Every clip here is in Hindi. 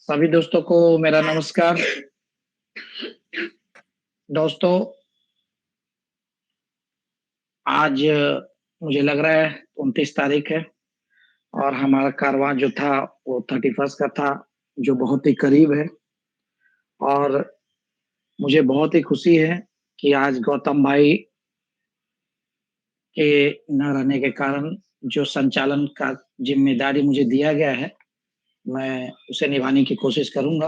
सभी दोस्तों को मेरा नमस्कार। दोस्तों, आज मुझे लग रहा है 29 तारीख है और हमारा कारवां जो था वो 31st का था, जो बहुत ही करीब है। और मुझे बहुत ही खुशी है कि आज गौतम भाई के न रहने के कारण जो संचालन का ज़िम्मेदारी मुझे दिया गया है, मैं उसे निभाने की कोशिश करूँगा।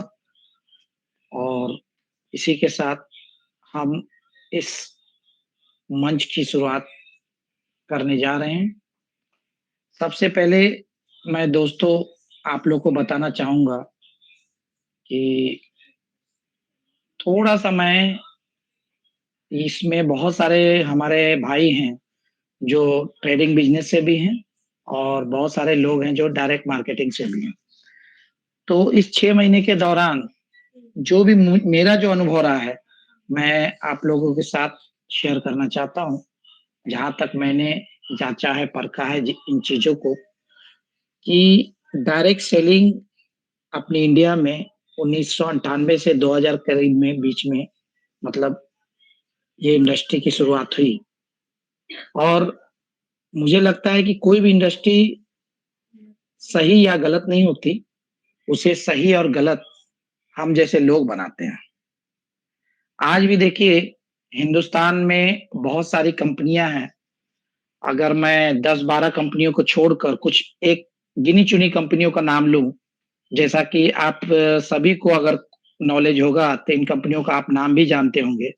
और इसी के साथ हम इस मंच की शुरुआत करने जा रहे हैं। सबसे पहले मैं दोस्तों आप लोग को बताना चाहूँगा कि थोड़ा-सा मैं इसमें बहुत सारे हमारे भाई हैं, जो ट्रेडिंग बिज़नेस से भी हैं और बहुत सारे लोग हैं जो डायरेक्ट मार्केटिंग से भी हैं। तो इस 6 महीने के दौरान जो भी मेरा जो अनुभव रहा है, मैं आप लोगों के साथ शेयर करना चाहता हूँ। जहाँ तक मैंने जाँचा है, परखा है इन चीज़ों को कि डायरेक्ट सेलिंग अपनी इंडिया में 1998 से 2000 करीब में बीच में मतलब ये इंडस्ट्री की शुरुआत हुई। और मुझे लगता है कि कोई भी इंडस्ट्री सही या गलत नहीं होती, उसे सही और गलत हम जैसे लोग बनाते हैं। आज भी देखिए हिंदुस्तान में बहुत सारी कंपनियाँ हैं। अगर मैं 10-12 कंपनियों को छोड़कर कुछ एक गिनी-चुनी कंपनियों का नाम लूँ, जैसा कि आप सभी को अगर नॉलेज होगा तो इन कंपनियों का आप नाम भी जानते होंगे।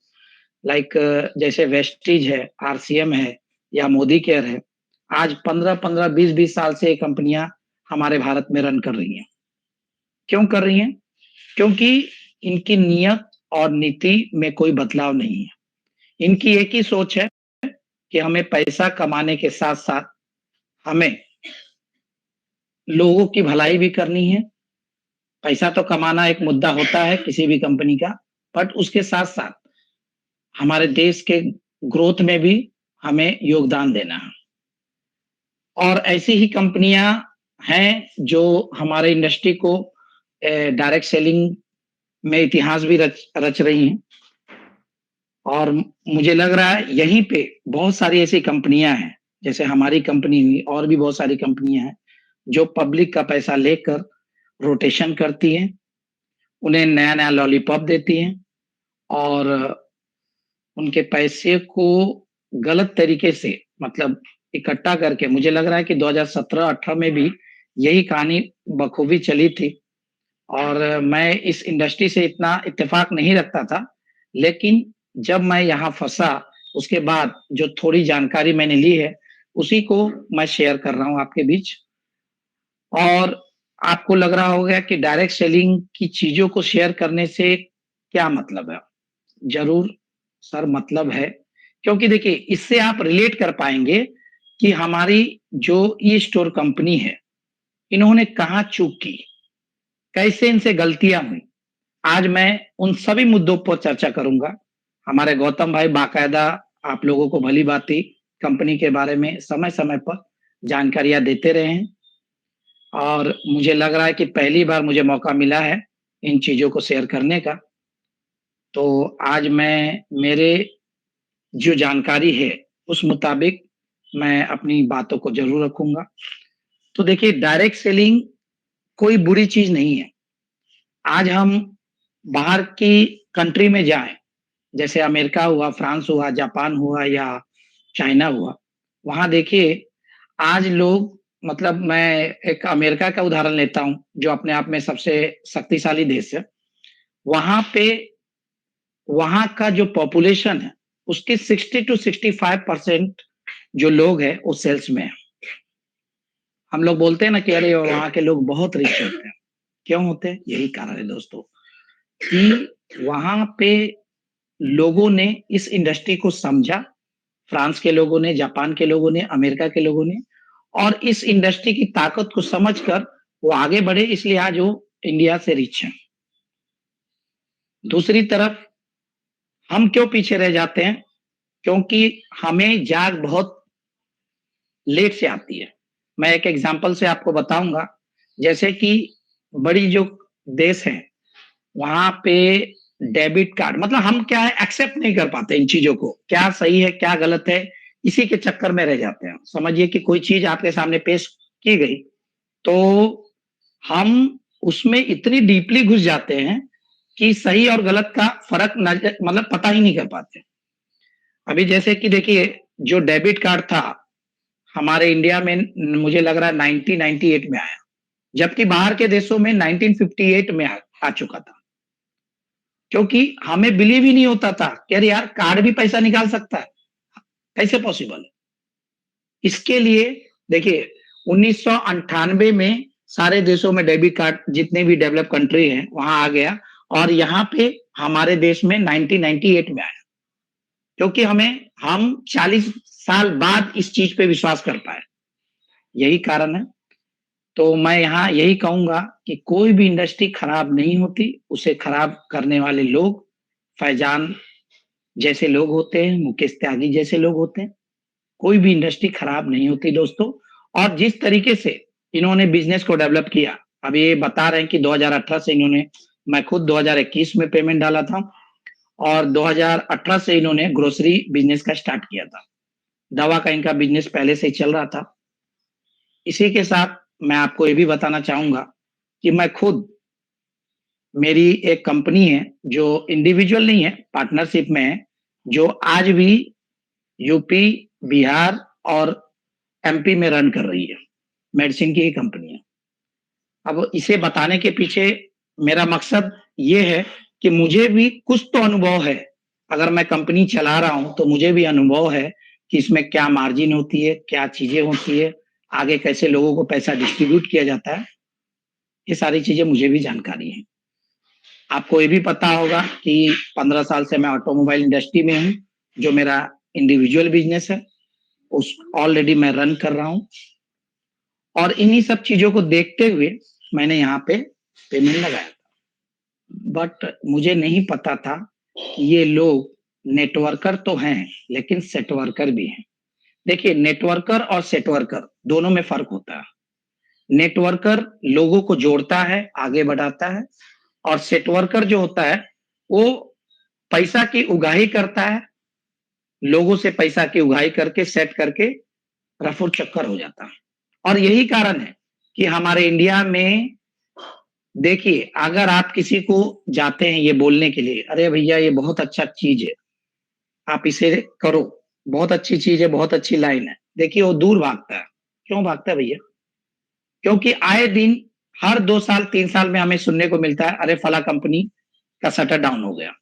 लाइक जैसे वेस्टीज है, आरसीएम है या मोदी केयर है। आज 15-15, 20-20 साल से ये कंपनियाँ हमारे भारत में रन कर रही हैं। क्यों कर रही हैं? क्योंकि इनकी नियत और नीति में कोई बदलाव नहीं है। इनकी एक ही सोच है कि हमें पैसा कमाने के साथ-साथ हमें लोगों की भलाई भी करनी है। पैसा तो कमाना एक मुद्दा होता है किसी भी कंपनी का, बट उसके साथ-साथ हमारे देश के ग्रोथ में भी हमें योगदान देना है। और ऐसी ही कंपनियाँ हैं जो हमारे इंडस्ट्री को डायरेक्ट सेलिंग में इतिहास भी रच रच रही हैं। और मुझे लग रहा है यहीं पे बहुत सारी ऐसी कंपनियाँ हैं, जैसे हमारी कंपनी हुई और भी बहुत सारी कंपनियाँ हैं, जो पब्लिक का पैसा लेकर रोटेशन करती हैं, उन्हें नया-नया लॉलीपॉप देती हैं और उनके पैसे को गलत तरीके से मतलब इकट्ठा करके मुझे लग रहा है कि 2017-18 में भी यही कहानी बखूबी चली थी। और मैं इस इंडस्ट्री से इतना इत्तेफ़ाक नहीं रखता था, लेकिन जब मैं यहाँ फँसा, उसके बाद जो थोड़ी जानकारी मैंने ली है, उसी को मैं शेयर कर रहा हूँ आपके बीच। और आपको लग रहा होगा कि डायरेक्ट सेलिंग की चीज़ों को शेयर करने से क्या मतलब है? ज़रूर सर मतलब है, क्योंकि देखिए इससे आप रिलेट कर पाएँगे कि हमारी जो ई-स्टोर कंपनी है, इन्होंने कहाँ चूक की, कैसे इनसे गलतियाँ हुई। आज मैं उन सभी मुद्दों पर चर्चा करूँगा। हमारे गौतम भाई बाकायदा आप लोगों को भली-भाँति कंपनी के बारे में समय-समय पर जानकारियाँ देते रहे हैं और मुझे लग रहा है कि पहली बार मुझे मौका मिला है इन चीज़ों को शेयर करने का। तो आज मैं मेरे जो जानकारी है, उस मुताबिक मैं अपनी बातों को ज़रूर रखूँगा। तो देखिए डायरेक्ट सेलिंग कोई बुरी चीज़ नहीं है। आज हम बाहर की कंट्री में जाएँ, जैसे अमेरिका हुआ, फ्रांस हुआ, जापान हुआ या चाइना हुआ, वहाँ देखिए आज लोग मतलब मैं एक अमेरिका का उदाहरण लेता हूँ, जो अपने आप में सबसे शक्तिशाली देश है। वहाँ पे वहाँ का जो पॉपुलेशन है, उसके 60 टू 65% जो लोग हैं, वो सेल्स में हैं। हम लोग बोलते हैं ना कि अरे वहाँ के लोग बहुत रिच होते हैं। क्यों होते हैं? यही कारण है दोस्तों कि वहाँ पे लोगों ने इस इंडस्ट्री को समझा, फ्रांस के लोगों ने, जापान के लोगों ने, अमेरिका के लोगों ने और इस इंडस्ट्री की ताकत को समझकर वो आगे बढ़े इसलिए आज वो इंडिया से रिच हैं। दूसरी तरफ हम क्यों पीछे रह जाते हैं? क्योंकि हमें जाग बहुत लेट से आती है। मैं एक एग्ज़ाम्पल से आपको बताऊँगा, जैसे कि बड़ी जो देश हैं, वहाँ पे डेबिट कार्ड मतलब हम क्या है एक्सेप्ट नहीं कर पाते इन चीज़ों को, क्या सही है, क्या गलत है, इसी के चक्कर में रह जाते हैं। समझिए कि कोई चीज़ आपके सामने पेश की गई, तो हम उसमें इतनी डीपली घुस जाते हैं कि सही और गलत का फ़र्क मतलब पता ही नहीं कर पाते। अभी जैसे कि देखिए, जो डेबिट कार्ड था, हमारे इंडिया में मुझे लग रहा है 1998 में आया, जबकि बाहर के देशों में 1958 में आ चुका था। क्योंकि हमें बिलीव ही नहीं होता था कि अरे यार कार्ड भी पैसा निकाल सकता है, कैसे पॉसिबल है? इसके लिए देखिए 1998 में सारे देशों में डेबिट कार्ड जितने भी डेवलप कंट्री हैं वहां आ गया और यहाँ पे हमारे देश में 1998 में आया क्योंकि हम 40 साल बाद इस चीज पे विश्वास कर पाए यही कारण है। तो मैं यहाँ यही कहूंगा कि कोई भी इंडस्ट्री खराब नहीं होती, उसे खराब करने वाले लोग फैजान जैसे लोग होते हैं, मुकेश त्यागी जैसे लोग होते हैं। कोई भी इंडस्ट्री खराब नहीं होती दोस्तों। और जिस तरीके से इन्होंने बिजनेस को डेवलप किया, अब ये बता रहे हैं कि 2018 से इन्होंने, मैं खुद 2021 में पेमेंट डाला था और 2018 से इन्होंने ग्रोसरी बिजनेस का स्टार्ट किया था। दवा का इनका बिजनेस पहले से ही चल रहा था। इसी के साथ मैं आपको ये भी बताना चाहूंगा कि मैं खुद, मेरी एक कंपनी है जो इंडिविजुअल नहीं है, पार्टनरशिप में है, जो आज भी यूपी, बिहार और एमपी में रन कर रही है। मेडिसिन की ही कंपनी है। अब इसे बताने के पीछे मेरा मकसद ये है कि मुझे भी कुछ तो अनुभव है। अगर मैं कंपनी चला रहा हूँ तो मुझे भी अनुभव है कि इसमें क्या मार्जिन होती है, क्या चीजें होती है, आगे कैसे लोगों को पैसा डिस्ट्रीब्यूट किया जाता है। ये सारी चीजें मुझे भी जानकारी है। आपको ये भी पता होगा कि 15 साल से मैं ऑटोमोबाइल इंडस्ट्री में हूँ, जो मेरा इंडिविजुअल बिजनेस है, उस ऑलरेडी मैं रन कर रहा हूँ और इन्हीं सब चीजों को देखते हुए मैंने यहाँ पे पेमेंट लगाया था। बट मुझे नहीं पता था कि ये लोग नेटवर्कर तो हैं लेकिन सेट वर्कर भी हैं। देखिए, नेटवर्कर और सेट वर्कर दोनों में फर्क होता है। नेटवर्कर लोगों को जोड़ता है, आगे बढ़ाता है और सेट वर्कर जो होता है वो पैसा की उगाही करता है, लोगों से पैसा की उगाही करके सेट करके रफू चक्कर हो जाता है। और यही कारण है कि हमारे इंडिया में देखिए, अगर आप किसी को जाते हैं ये बोलने के लिए, अरे भैया ये बहुत अच्छा चीज है, आप इसे करो, बहुत अच्छी चीज है, बहुत अच्छी लाइन है, देखिए वो दूर भागता है। क्यों भागता है भैया? क्योंकि आए दिन हर 2 साल 3 साल में हमें सुनने को मिलता है, अरे फला कंपनी का शटर डाउन हो गया,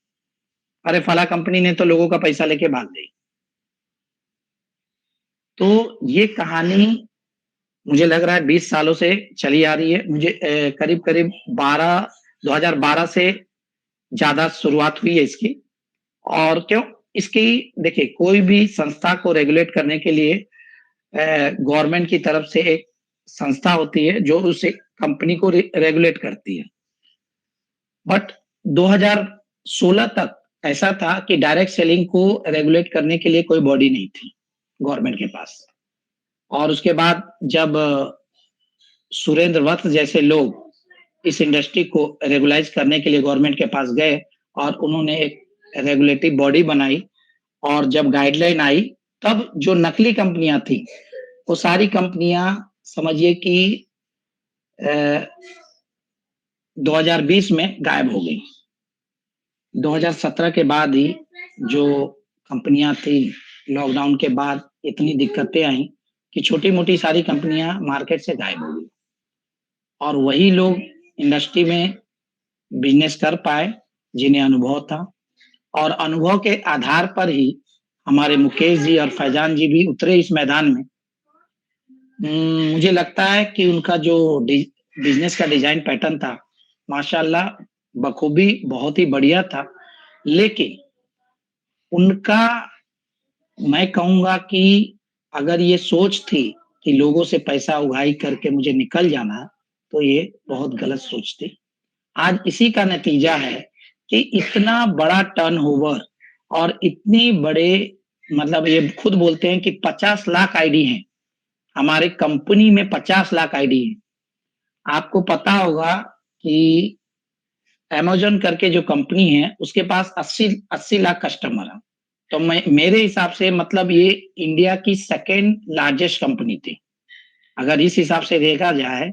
अरे फला कंपनी ने तो लोगों का पैसा लेके भाग गई। तो ये कहानी मुझे लग रहा है 20 सालों से चली आ रही है। मुझे करीब-करीब 2012 से ज़्यादा शुरुआत हुई है इसकी। और क्यों? इसकी देखिए, कोई भी संस्था को रेगुलेट करने के लिए गवर्नमेंट की तरफ से एक संस्था होती है जो उस एक कंपनी को रेगुलेट करती है। बट 2016 तक ऐसा था कि डायरेक्ट सेलिंग को रेगुलेट करने के लिए कोई बॉडी नहीं थी गवर्नमेंट के पास। और उसके बाद जब सुरेंद्र वत्स जैसे लोग इस इंडस्ट्री को रेगुलाइज करने के लिए गवर्नमेंट के पास गए और उन्होंने एक रेगुलेटरी बॉडी बनाई और जब गाइडलाइन आई, तब जो नकली कंपनियां थी वो सारी कंपनियां समझिए कि 2020 में गायब हो गई। 2017 के बाद ही जो कंपनियां थी, लॉकडाउन के बाद इतनी दिक्कतें आई कि छोटी-मोटी सारी कंपनियां मार्केट से गायब हो गई और वही लोग इंडस्ट्री में बिजनेस कर पाए जिन्हें अनुभव था। और अनुभव के आधार पर ही हमारे मुकेश जी और फैजान जी भी उतरे इस मैदान में। मुझे लगता है कि उनका जो बिजनेस का डिजाइन पैटर्न था, माशाल्लाह बखूबी बहुत ही बढ़िया था। लेकिन उनका, मैं कहूँगा कि अगर ये सोच थी कि लोगों से पैसा उगाही करके मुझे निकल जाना है, तो ये बहुत गलत सोच थी। आज इसी का नतीजा है कि इतना बड़ा टर्नओवर और इतनी बड़े, मतलब ये खुद बोलते हैं कि 50 लाख आईडी हैं। हमारे कंपनी में 50 लाख आईडी है। आपको पता होगा कि अमेज़न करके जो कंपनी है, उसके पास 80 लाख कस्टमर हैं। तो मैं मेरे हिसाब से मतलब ये इंडिया की सेकंड लार्जेस्ट कंपनी थी। अगर इस हिसाब से देखा जाए,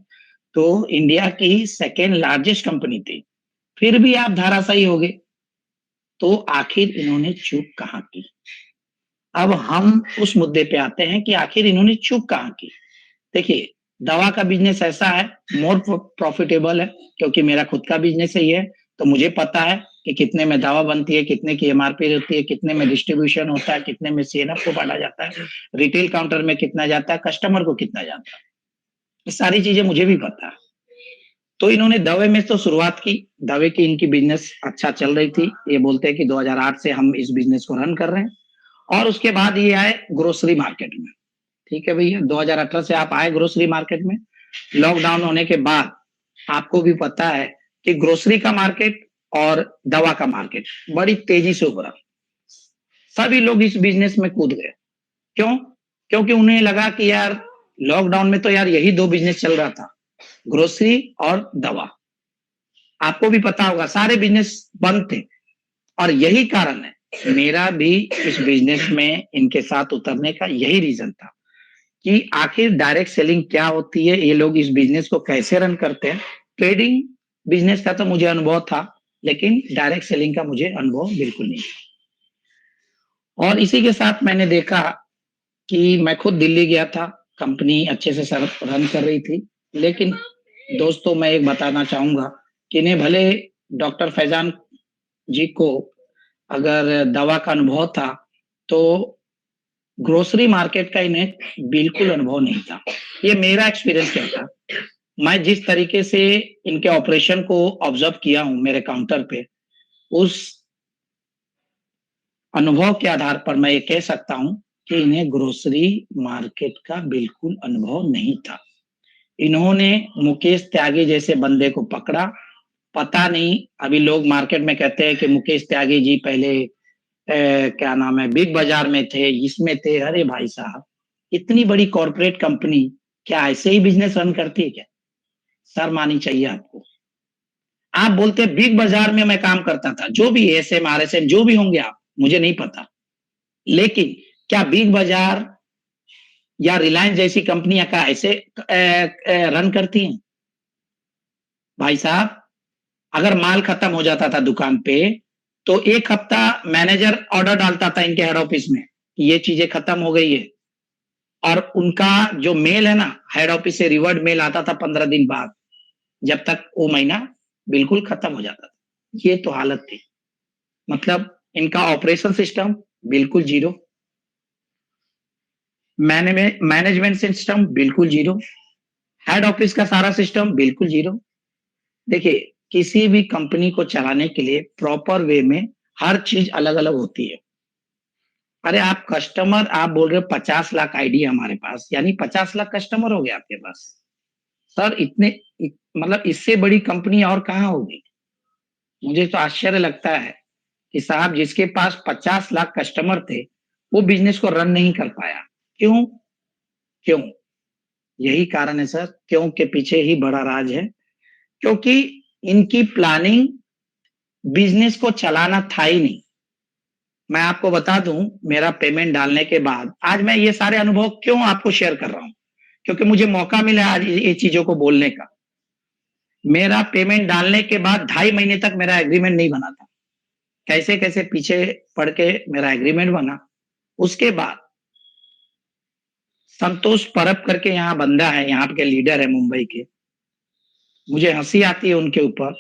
तो इंडिया की सेकंड लार्जेस्ट कंपनी थी। फिर भी आप धराशायी हो गए, तो आखिर इन्होंने चूक कहाँ की? अब हम उस मुद्दे पे आते हैं कि आखिर इन्होंने चूक कहाँ की? देखिए, दवा का बिज़नेस ऐसा है, मोर प्रॉफिटेबल है, क्योंकि मेरा खुद का बिज़नेस ही है, तो मुझे पता है कि कितने में दवा बनती है, कितने की एमआरपी होती है, कितने में डिस्ट्रीब्यूशन होता है, कितने में सीएनएफ को बाँटा जाता है, रिटेल काउंटर में कितना जाता है, कस्टमर को कितना जाता है। ये सारी चीज़ें मुझे भी पता है। तो इन्होंने दवे में तो शुरुआत की, दवे की इनकी बिज़नेस अच्छा चल रही थी। ये बोलते हैं कि 2008 से हम इस बिज़नेस को रन कर रहे हैं और उसके बाद ये आए ग्रोसरी मार्केट में। ठीक है भैया, 2018 से आप आए ग्रोसरी मार्केट में। लॉकडाउन होने के बाद आपको भी पता है कि ग्रोसरी का मार्केट और दवा का मार्केट बड़ी तेजी से उभरा। सभी लोग इस बिज़नेस में कूद गए। क्यों? क्योंकि उन्हें लगा कि यार लॉकडाउन में तो यार यही 2 बिज़नेस चल रहा था, ग्रोसरी और दवा। आपको भी पता होगा सारे बिज़नेस बंद थे और यही कारण है मेरा भी इस बिज़नेस में इनके साथ उतरने का यही रीज़न था कि आखिर डायरेक्ट सेलिंग क्या होती है, ये लोग इस बिज़नेस को कैसे रन करते हैं। ट्रेडिंग बिज़नेस का तो मुझे अनुभव था, लेकिन डायरेक्ट सेलिंग का मुझे अनुभव बिल्कुल नहीं था। और इसी के साथ मैंने देखा कि मैं खुद दिल्ली गया था, कंपनी अच्छे से सर रन कर रही थी। लेकिन दोस्तों मैं एक बताना चाहूँगा कि इन्हें भले डॉक्टर फैज़ान जी को अगर दवा का अनुभव था, तो ग्रोसरी मार्केट का इन्हें बिल्कुल अनुभव नहीं था। ये मेरा एक्सपीरियंस कहता है। मैं जिस तरीके से इनके ऑपरेशन को ऑब्ज़र्व किया हूँ मेरे काउंटर पे, उस अनुभव के आधार पर मैं ये कह सकता हूँ कि इन्हें ग्रोसरी मार्केट का बिल्कुल अनुभव नहीं था। इन्होंने मुकेश त्यागी जैसे बंदे को पकड़ा, पता नहीं अभी लोग मार्केट में कहते हैं कि मुकेश त्यागी जी पहले क्या नाम है बिग बाज़ार में थे, इसमें थे। अरे भाई साहब, इतनी बड़ी कॉर्पोरेट कंपनी क्या ऐसे ही बिज़नेस रन करती है क्या? शर्म आनी चाहिए आपको। आप बोलते हैं बिग बाज़ार में मैं काम करता था, जो भी एसएम, आरएसएम जो भी होंगे आप, मुझे नहीं पता। लेकिन क्या बिग बाज़ार या रिलायंस जैसी कंपनियाँ क्या ऐसे रन करती हैं? भाई साहब, अगर माल खत्म हो जाता था दुकान पे, तो 1 हफ्ता मैनेजर ऑर्डर डालता था इनके हेड ऑफिस में, कि ये चीज़ें खत्म हो गई है और उनका जो मेल है ना, हेड ऑफिस से रिवर्ट मेल आता था 15 दिन बाद, जब तक वो महीना बिल्कुल खत्म हो जाता था। ये तो हालत थी। मतलब इनका ऑपरेशन सिस्टम बिल्कुल ज़ीरो, मैनेजमेंट सिस्टम बिल्कुल ज़ीरो, हेड ऑफिस का सारा सिस्टम बिल्कुल ज़ीरो। देखिए, किसी भी कंपनी को चलाने के लिए प्रॉपर वे में हर चीज़ अलग-अलग होती है। अरे आप कस्टमर आप बोल रहे हो 50 लाख आईडी है हमारे पास, यानी 50 लाख कस्टमर हो गए आपके पास। सर इतने मतलब इससे बड़ी कंपनी और कहाँ होगी? मुझे तो आश्चर्य लगता है कि साहब जिसके पास 50 लाख कस्टमर थे, वो बिज़नेस को रन नहीं कर पाया। क्यों? क्यों? यही कारण है सर, क्यों के पीछे ही बड़ा राज है। क्योंकि इनकी प्लानिंग बिज़नेस को चलाना था ही नहीं। मैं आपको बता दूँ, मेरा पेमेंट डालने के बाद आज मैं ये सारे अनुभव क्यों आपको शेयर कर रहा हूँ? क्योंकि मुझे मौका मिला आज ये चीज़ों को बोलने का। मेरा पेमेंट डालने के बाद 2.5 महीने तक मेरा एग्रीमेंट नहीं बना था। कैसे-कैसे पीछे पड़ के मेरा एग्रीमेंट बना। उसके बाद संतोष परब करके यहाँ बंदा है, यहाँ के लीडर है मुंबई के। मुझे हँसी आती है उनके ऊपर।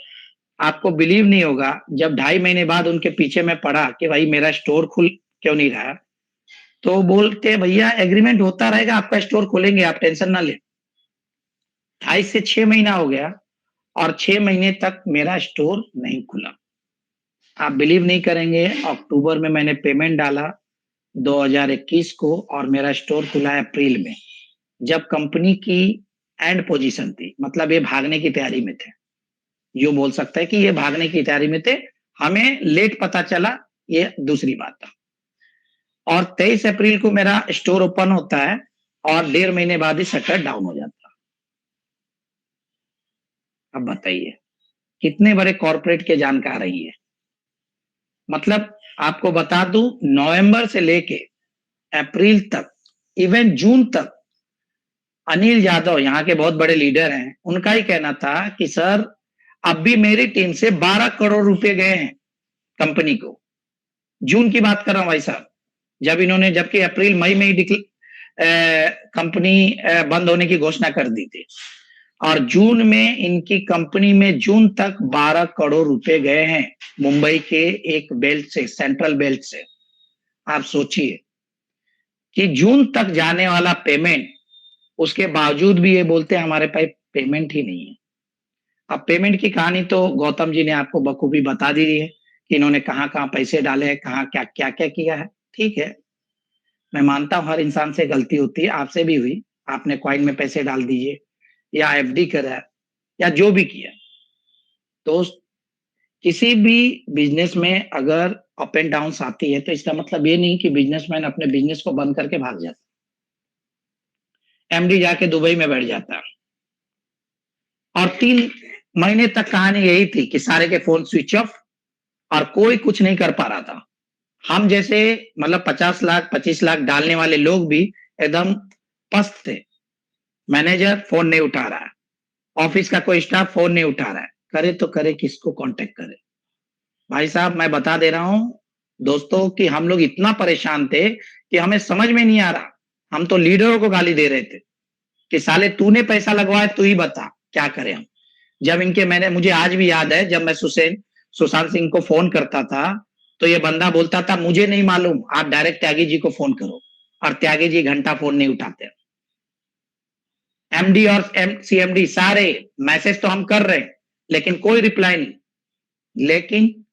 आपको बिलीव नहीं होगा, जब 2.5 महीने बाद उनके पीछे मैं पड़ा कि भाई मेरा स्टोर खुल क्यों नहीं रहा है? तो बोलते भैया एग्रीमेंट होता रहेगा, आपका स्टोर खोलेंगे, आप टेंशन ना लें। 2.5 से 6 महीना हो गया और 6 महीने तक मेरा स्टोर नहीं खुला। आप बिलीव नहीं करेंगे, अक्टूबर में मैंने पेमेंट डाला 2021 को और मेरा स्टोर खुला है अप्रैल में। जब कंपनी की एंड पोजीशन थी, मतलब ये भागने की तैयारी में थे। यूँ बोल सकते हैं कि ये भागने की तैयारी में थे, हमें लेट पता चला, ये दूसरी बात था। और 23 अप्रैल को मेरा स्टोर ओपन होता है और 1.5 महीने बाद ही शटर डाउन हो जाता है। अब बताइए, कितने बड़े कॉर्पोरेट के जानकार है ये। मतलब आपको बता दूं, नवंबर से लेके अप्रैल तक, इवन जून तक, अनिल यादव यहाँ के बहुत बड़े लीडर हैं, उनका ही कहना था कि सर अब भी मेरी टीम से 12 करोड़ रुपए गए हैं कंपनी को। जून की बात कर रहा हूं भाई साहब, जब इन्होंने, जबकि अप्रैल मई में ही कंपनी बंद होने की घोषणा कर दी थी, और जून में इनकी कंपनी में जून तक 12 करोड़ रुपए गए हैं मुंबई के एक बेल्ट से, सेंट्रल बेल्ट से। आप सोचिए कि जून तक जाने वाला पेमेंट, उसके बावजूद भी ये बोलते हैं हमारे पास पेमेंट ही नहीं है। अब पेमेंट की कहानी तो गौतम जी ने आपको बखूबी बता दी है कि इन्होंने कहाँ कहाँ पैसे डाले हैं, कहाँ क्या क्या क्या किया है। ठीक है, मैं मानता हूं हर इंसान से गलती होती है, आपसे भी हुई, आपने कॉइन में पैसे डाल दिए या एफडी करा या जो भी किया। तो किसी भी बिजनेस में अगर अप एंड डाउन आती है तो इसका मतलब ये नहीं कि बिजनेसमैन अपने बिजनेस को बंद करके भाग जाता, एमडी जाके दुबई में बैठ जाता। और 3 महीने तक कहानी यही थी कि सारे के फोन स्विच ऑफ और कोई कुछ नहीं कर पा रहा था। हम जैसे मतलब 50 लाख 25 लाख डालने वाले लोग भी एकदम पस्त थे। मैनेजर फोन नहीं उठा रहा है, ऑफिस का कोई स्टाफ फोन नहीं उठा रहा है, करे तो करे किसको कांटेक्ट करे। भाई साहब मैं बता दे रहा हूं दोस्तों कि हम लोग इतना परेशान थे कि हमें समझ में नहीं आ रहा। हम तो लीडरों को गाली दे रहे थे कि साले तूने पैसा लगवाया, तू ही बता क्या करें हम। जब इनके, मैंने, मुझे आज भी याद है जब मैं सुशांत सिंह को फोन करता था तो ये बंदा बोलता था मुझे नहीं मालूम, आप डायरेक्ट त्यागी जी को फोन करो, और त्यागी जी घंटा फोन नहीं उठाते। एमडी और सीएमडी सारे मैसेज तो हम कर रहे हैं लेकिन कोई रिप्लाई नहीं। लेकिन